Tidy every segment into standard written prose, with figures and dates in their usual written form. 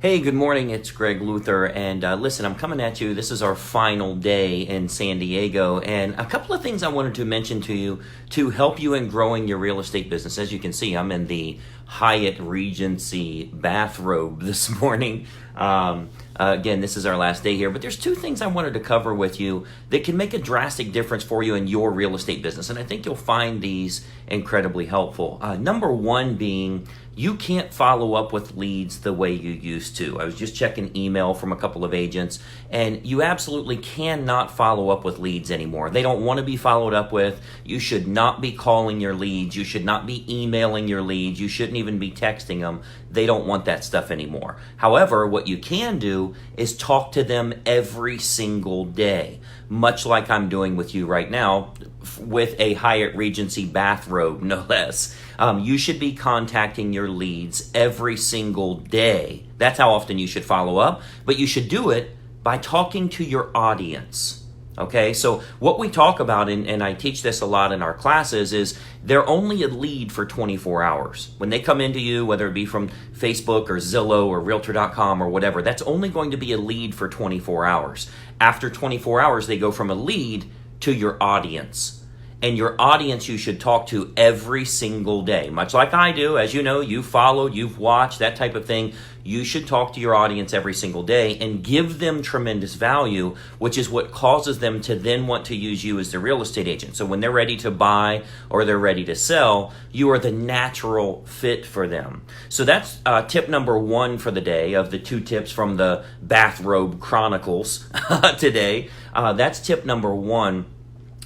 Hey, good morning. It's Greg Luther. And listen, I'm coming at you. This is our final day in San Diego. And a couple of things I wanted to mention to you to help you in growing your real estate business. As you can see, I'm in the Hyatt Regency bathrobe this morning. Again, this is our last day here, but there's two things I wanted to cover with you that can make a drastic difference for you in your real estate business. And I think you'll find these incredibly helpful. Number one being, you can't follow up with leads the way you used to. I was just checking email from a couple of agents, and you absolutely cannot follow up with leads anymore. They don't want to be followed up with. You should not be calling your leads. You should not be emailing your leads. You shouldn't even be texting them. They don't want that stuff anymore. However, what you can do is talk to them every single day, much like I'm doing with you right now with a Hyatt Regency bathrobe, no less. You should be contacting your leads every single day. That's how often you should follow up, but you should do it by talking to your audience. Okay, so what we talk about, and I teach this a lot in our classes, is they're only a lead for 24 hours. When they come into you, whether it be from Facebook or Zillow or Realtor.com or whatever, that's only going to be a lead for 24 hours. After 24 hours, they go from a lead to your audience. And your audience you should talk to every single day, much like I do. As you know, you've followed, you've watched, that type of thing. You should talk to your audience every single day and give them tremendous value, which is what causes them to then want to use you as their real estate agent. So when they're ready to buy or they're ready to sell, you are the natural fit for them. So that's tip number one for the day of the two tips from the bathrobe chronicles today. That's tip number one.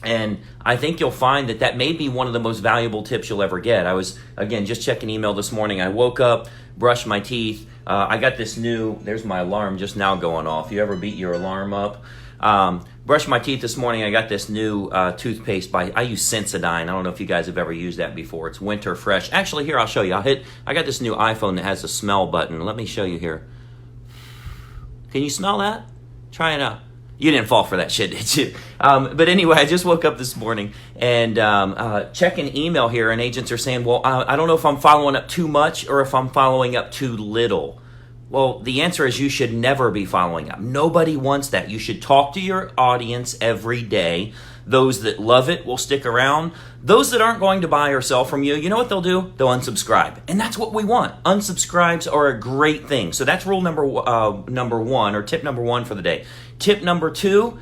And I think you'll find that may be one of the most valuable tips you'll ever get. I was, again, just checking email this morning. I woke up, brushed my teeth. I got this new, there's my alarm just now going off. You ever beat your alarm up? Brushed my teeth this morning. I got this new toothpaste I use Sensodyne. I don't know if you guys have ever used that before. It's winter fresh. Actually, here, I'll show you. I got this new iPhone that has a smell button. Let me show you here. Can you smell that? Try it out. You didn't fall for that shit, did you? But anyway, I just woke up this morning and checking email here, and agents are saying, well, I don't know if I'm following up too much or if I'm following up too little. Well, the answer is you should never be following up. Nobody wants that. You should talk to your audience every day. Those that love it will stick around. Those that aren't going to buy or sell from you, you know what they'll do? They'll unsubscribe. And that's what we want. Unsubscribes are a great thing. So that's rule number one, or tip number one for the day. Tip number two,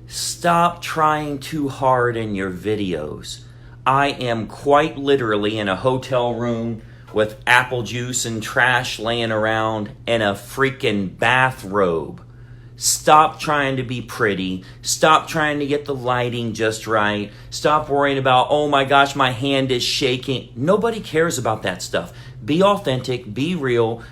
stop trying too hard in your videos. I am quite literally in a hotel room with apple juice and trash laying around and a freaking bathrobe. Stop trying to be pretty. Stop trying to get the lighting just right. Stop worrying about, oh my gosh, my hand is shaking. Nobody cares about that stuff. Be authentic, be real.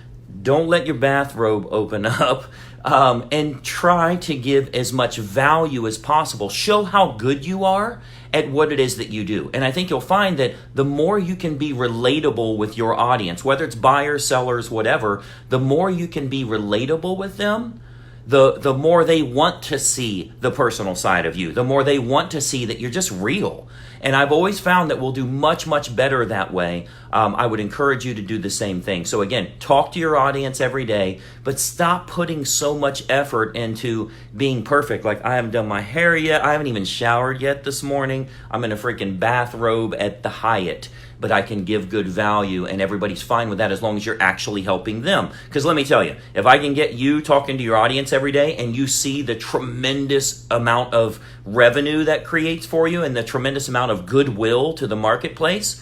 Don't let your bathrobe open up. And try to give as much value as possible. Show how good you are at what it is that you do. And I think you'll find that the more you can be relatable with your audience, whether it's buyers, sellers, whatever, the more you can be relatable with them, the more they want to see the personal side of you, the more they want to see that you're just real. And I've always found that we'll do much, much better that way. I would encourage you to do the same thing. So again, talk to your audience every day, but stop putting so much effort into being perfect. Like, I haven't done my hair yet. I haven't even showered yet this morning. I'm in a freaking bathrobe at the Hyatt. But I can give good value, and everybody's fine with that as long as you're actually helping them. Because let me tell you, if I can get you talking to your audience every day and you see the tremendous amount of revenue that creates for you and the tremendous amount of goodwill to the marketplace,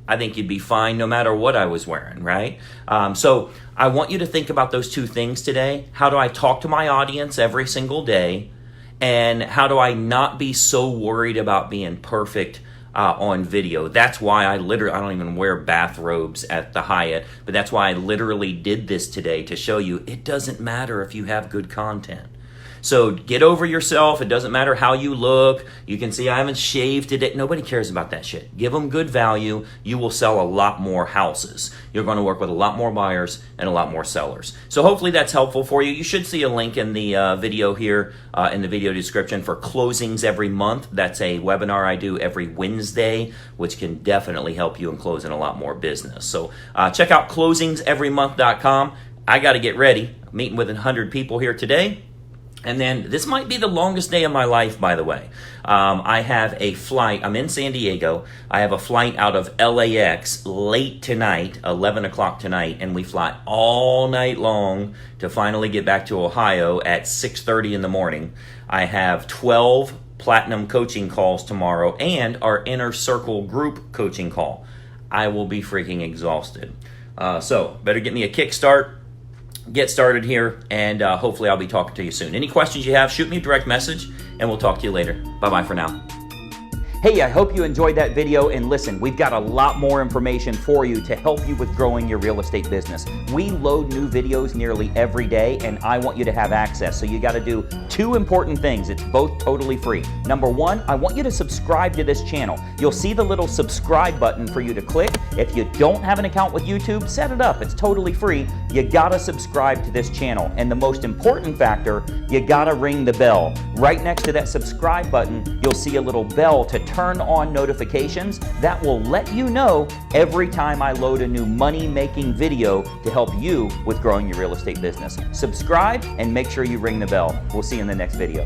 I think you'd be fine no matter what I was wearing, right? So I want you to think about those two things today. How do I talk to my audience every single day? And how do I not be so worried about being perfect on video? That's why I don't even wear bathrobes at the Hyatt, but that's why I literally did this today to show you it doesn't matter if you have good content. So get over yourself. It doesn't matter how you look. You can see I haven't shaved today. Nobody cares about that shit. Give them good value. You will sell a lot more houses. You're going to work with a lot more buyers and a lot more sellers. So hopefully that's helpful for you. You should see a link in the video here in the video description for closings every month. That's a webinar I do every Wednesday, which can definitely help you in closing a lot more business. So check out closingseverymonth.com. I got to get ready. I'm meeting with 100 people here today. And then this might be the longest day of my life, by the way. I have a flight. I'm in San Diego. I have a flight out of LAX late tonight, 11 o'clock tonight, and we fly all night long to finally get back to Ohio at 6:30 in the morning. I have 12 platinum coaching calls tomorrow and our inner circle group coaching call. I will be freaking exhausted. So better get me a kickstart. Get started here, and hopefully I'll be talking to you soon. Any questions you have, shoot me a direct message, and we'll talk to you later. Bye-bye for now. Hey, I hope you enjoyed that video, and listen, we've got a lot more information for you to help you with growing your real estate business. We load new videos nearly every day, and I want you to have access. So you got to do two important things. It's both totally free. Number one, I want you to subscribe to this channel. You'll see the little subscribe button for you to click. If you don't have an account with YouTube, set it up. It's totally free. You got to subscribe to this channel. And the most important factor, you got to ring the bell. Right next to that subscribe button, you'll see a little bell to turn on notifications. That will let you know every time I load a new money-making video to help you with growing your real estate business. Subscribe and make sure you ring the bell. We'll see you in the next video.